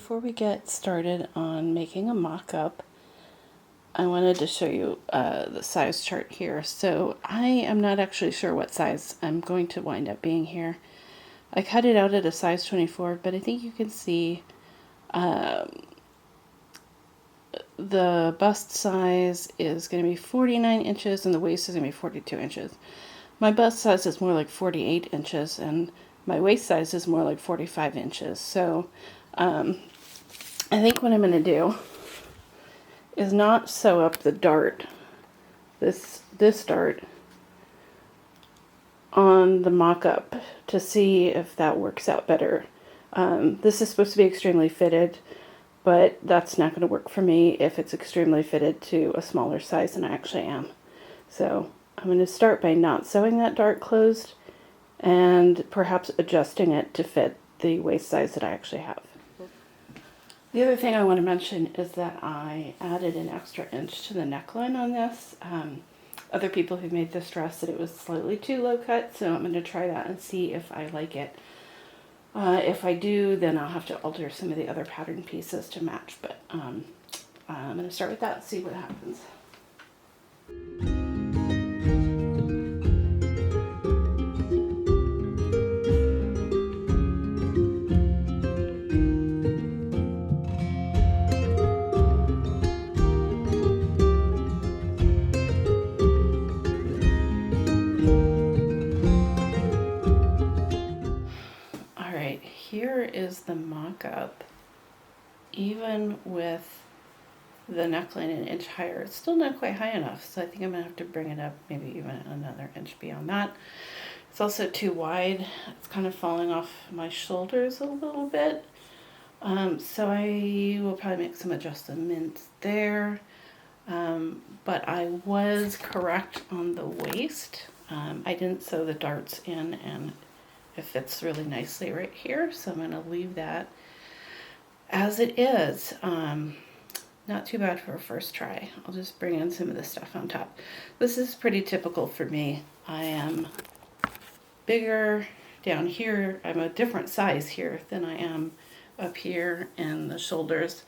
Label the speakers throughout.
Speaker 1: before we get started on making a mock-up, I wanted to show you the size chart here. So I am not actually sure what size I'm going to wind up being here. I cut it out at a size 24, but I think you can see the bust size is going to be 49 inches and the waist is going to be 42 inches. My bust size is more like 48 inches and my waist size is more like 45 inches. So I think what I'm going to do is not sew up the dart, this dart, on the mock-up to see if that works out better. This is supposed to be extremely fitted, but that's not going to work for me if it's extremely fitted to a smaller size than I actually am. So I'm going to start by not sewing that dart closed and perhaps adjusting it to fit the waist size that I actually have. The other thing I want to mention is that I added an extra inch to the neckline on this. Other people who made this dress said it was slightly too low cut, so I'm going to try that and see if I like it. If I do, then I'll have to alter some of the other pattern pieces to match, but I'm going to start with that and see what happens. Here is the mock-up. Even with the neckline an inch higher, it's still not quite high enough, so I think I'm going to have to bring it up maybe even another inch beyond that. It's also too wide. It's kind of falling off my shoulders a little bit, so I will probably make some adjustments there, but I was correct on the waist. I didn't sew the darts in, and it fits really nicely right here, so I'm going to leave that as it is. Not too bad for a first try. I'll just bring in some of the stuff on top. This is pretty typical for me. I am bigger down here. I'm a different size here than I am up here in the shoulders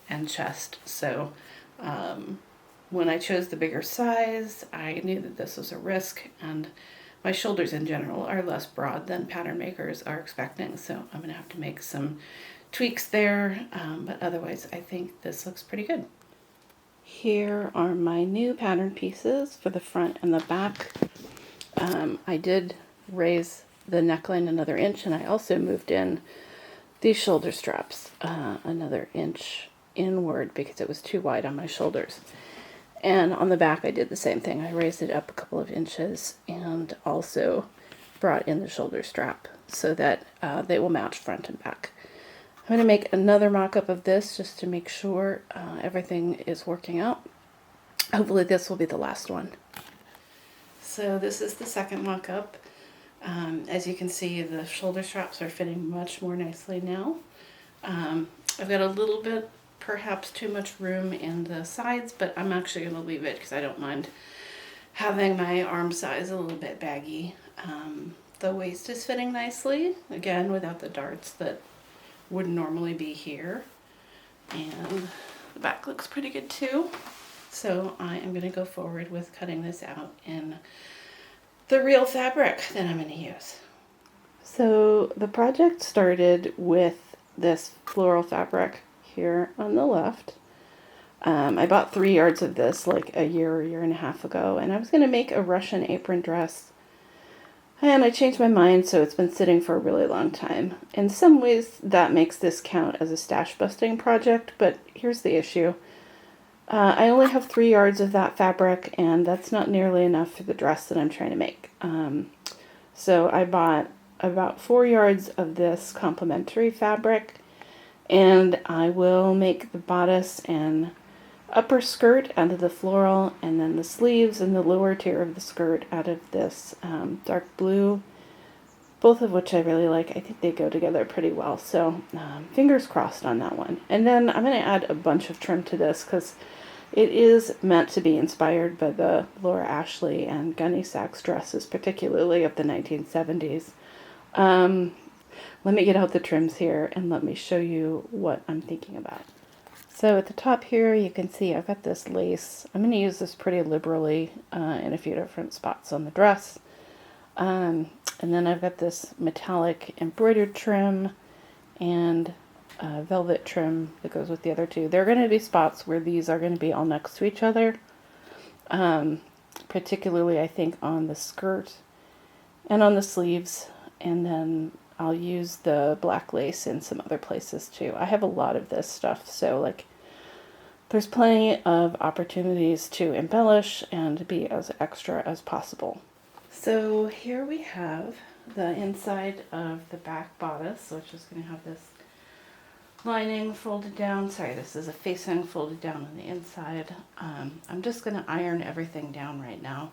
Speaker 1: and chest. So when I chose the bigger size, I knew that this was a risk, and my shoulders in general are less broad than pattern makers are expecting, so I'm going to have to make some tweaks there, but otherwise I think this looks pretty good. Here are my new pattern pieces for the front and the back. I did raise the neckline another inch, and I also moved in these shoulder straps another inch inward because it was too wide on my shoulders. And on the back I did the same thing. I raised it up a couple of inches and also brought in the shoulder strap so that they will match front and back. I'm going to make another mock-up of this just to make sure everything is working out. Hopefully this will be the last one. So this is the second mock-up. As you can see, the shoulder straps are fitting much more nicely now. I've got a little bit perhaps too much room in the sides, but I'm actually going to leave it because I don't mind having my arm size a little bit baggy. The waist is fitting nicely, again without the darts that would normally be here, and the back looks pretty good too. So I am going to go forward with cutting this out in the real fabric that I'm going to use. So the project started with this floral fabric here on the left. I bought 3 yards of this like a year and a half ago, and I was going to make a Russian apron dress, and I changed my mind, so it's been sitting for a really long time. In some ways that makes this count as a stash busting project, but here's the issue. I only have 3 yards of that fabric, and that's not nearly enough for the dress that I'm trying to make. So I bought about 4 yards of this complementary fabric, and I will make the bodice and upper skirt out of the floral, and then the sleeves and the lower tier of the skirt out of this dark blue, both of which I really like. I think they go together pretty well, so fingers crossed on that one. And then I'm going to add a bunch of trim to this because it is meant to be inspired by the Laura Ashley and Gunne Sax dresses, particularly of the 1970s. let me get out the trims here and let me show you what I'm thinking about. So at the top here, you can see I've got this lace. I'm going to use this pretty liberally in a few different spots on the dress. And then I've got this metallic embroidered trim and velvet trim that goes with the other two. There are going to be spots where these are going to be all next to each other. Particularly, I think, on the skirt and on the sleeves. And then I'll use the black lace in some other places too. I have a lot of this stuff, so like there's plenty of opportunities to embellish and be as extra as possible. So here we have the inside of the back bodice, which is going to have this lining folded down. Sorry, this is a facing folded down on the inside. I'm just going to iron everything down right now.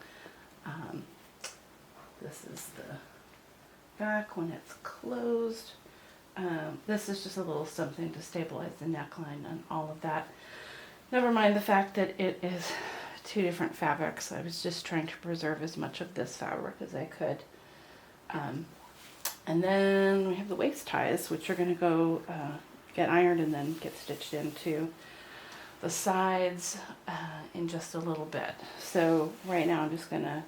Speaker 1: This is the back when it's closed. This is just a little something to stabilize the neckline and all of that. Never mind the fact that it is two different fabrics. I was just trying to preserve as much of this fabric as I could. And then we have the waist ties, which are going to go get ironed and then get stitched into the sides in just a little bit. So right now I'm just going to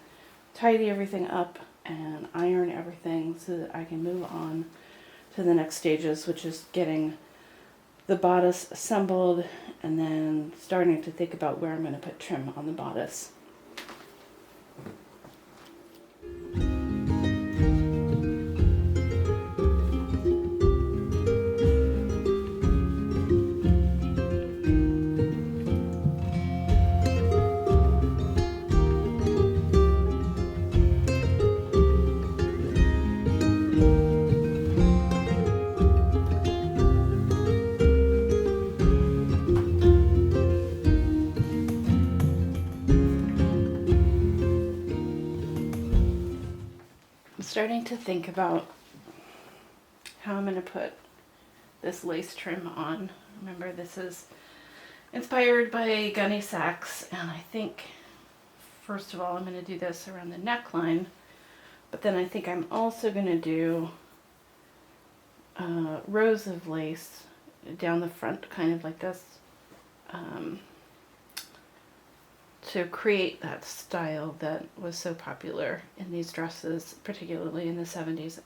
Speaker 1: tidy everything up and iron everything so that I can move on to the next stages, which is getting the bodice assembled and then starting to think about where I'm going to put trim on the bodice. Starting to think about how I'm going to put this lace trim on. Remember, this is inspired by Gunne Sax, and I think first of all I'm going to do this around the neckline, but then I think I'm also going to do rows of lace down the front, kind of like this, to create that style that was so popular in these dresses, particularly in the 70s.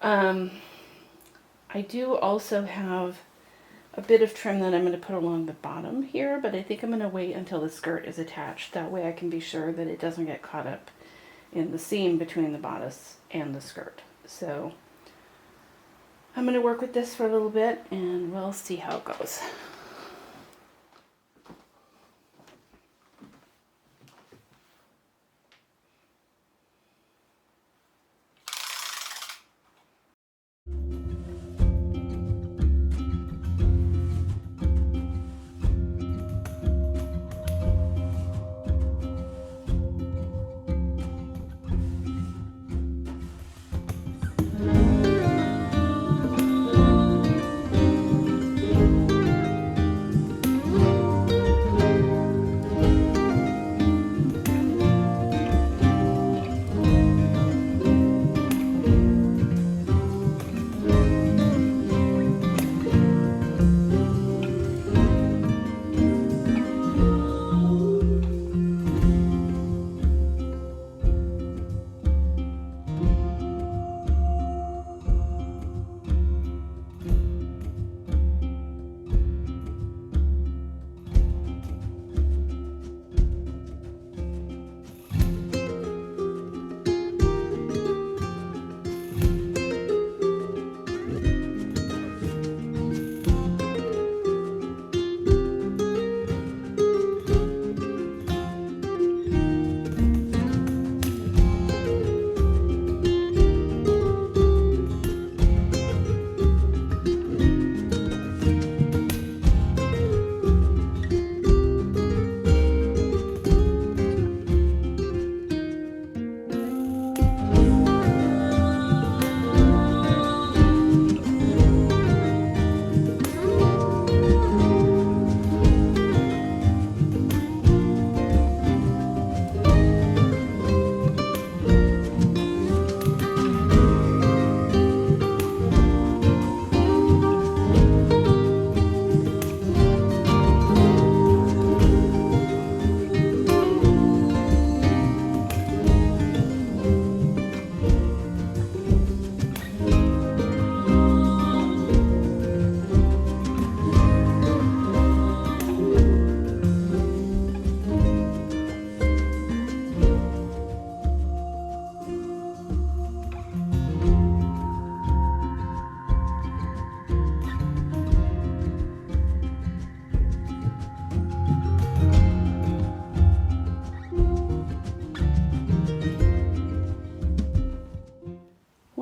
Speaker 1: I do also have a bit of trim that I'm going to put along the bottom here, but I think I'm going to wait until the skirt is attached. That way I can be sure that it doesn't get caught up in the seam between the bodice and the skirt. So I'm going to work with this for a little bit and we'll see how it goes.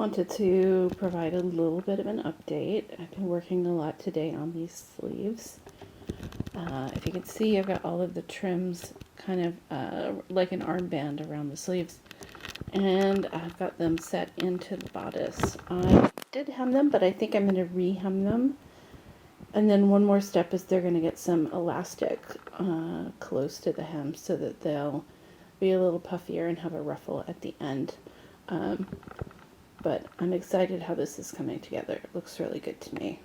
Speaker 1: Wanted to provide a little bit of an update. I've been working a lot today on these sleeves. If you can see, I've got all of the trims kind of like an armband around the sleeves. And I've got them set into the bodice. I did hem them, but I think I'm going to re-hem them. And then one more step is they're going to get some elastic close to the hem so that they'll be a little puffier and have a ruffle at the end. But I'm excited how this is coming together. It looks really good to me.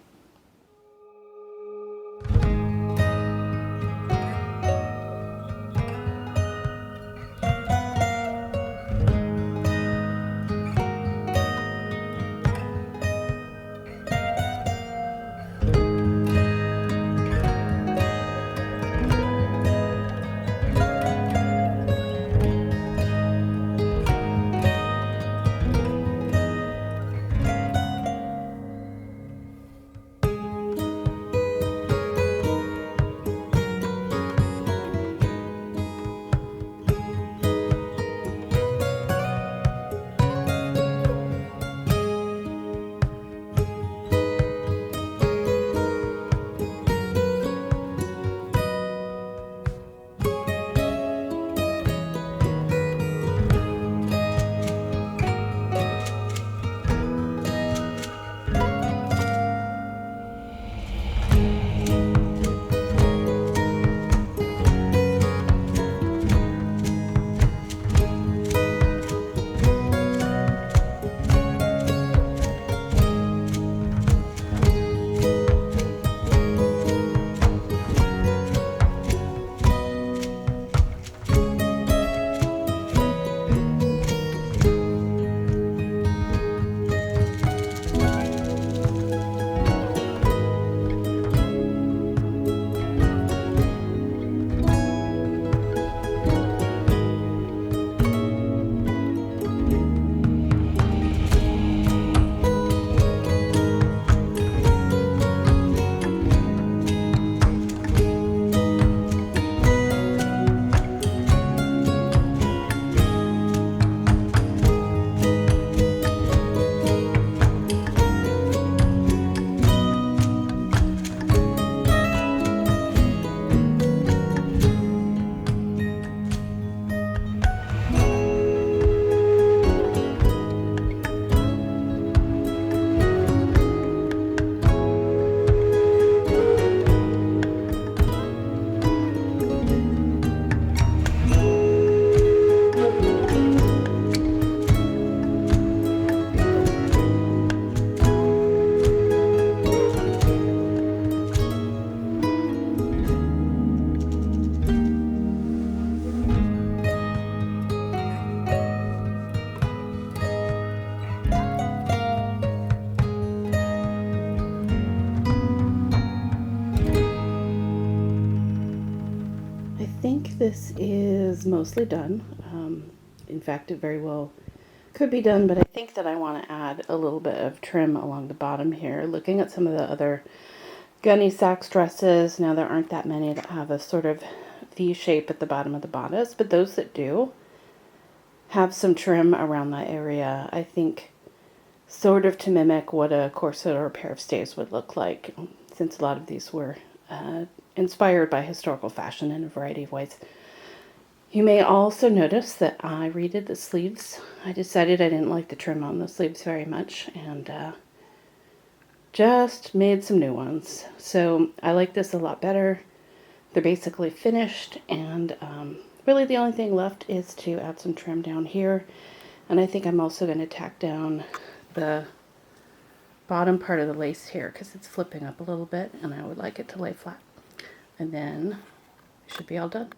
Speaker 1: I think this is mostly done. In fact, it very well could be done, but I think that I want to add a little bit of trim along the bottom here. Looking at some of the other Gunne Sax dresses, now there aren't that many that have a sort of V shape at the bottom of the bodice, but those that do have some trim around that area, I think, sort of to mimic what a corset or a pair of stays would look like, since a lot of these were inspired by historical fashion in a variety of ways. You may also notice that I redid the sleeves. I decided I didn't like the trim on the sleeves very much, and just made some new ones. So I like this a lot better. They're basically finished, and really the only thing left is to add some trim down here. And I think I'm also going to tack down the bottom part of the lace here because it's flipping up a little bit, and I would like it to lay flat. And then it should be all done.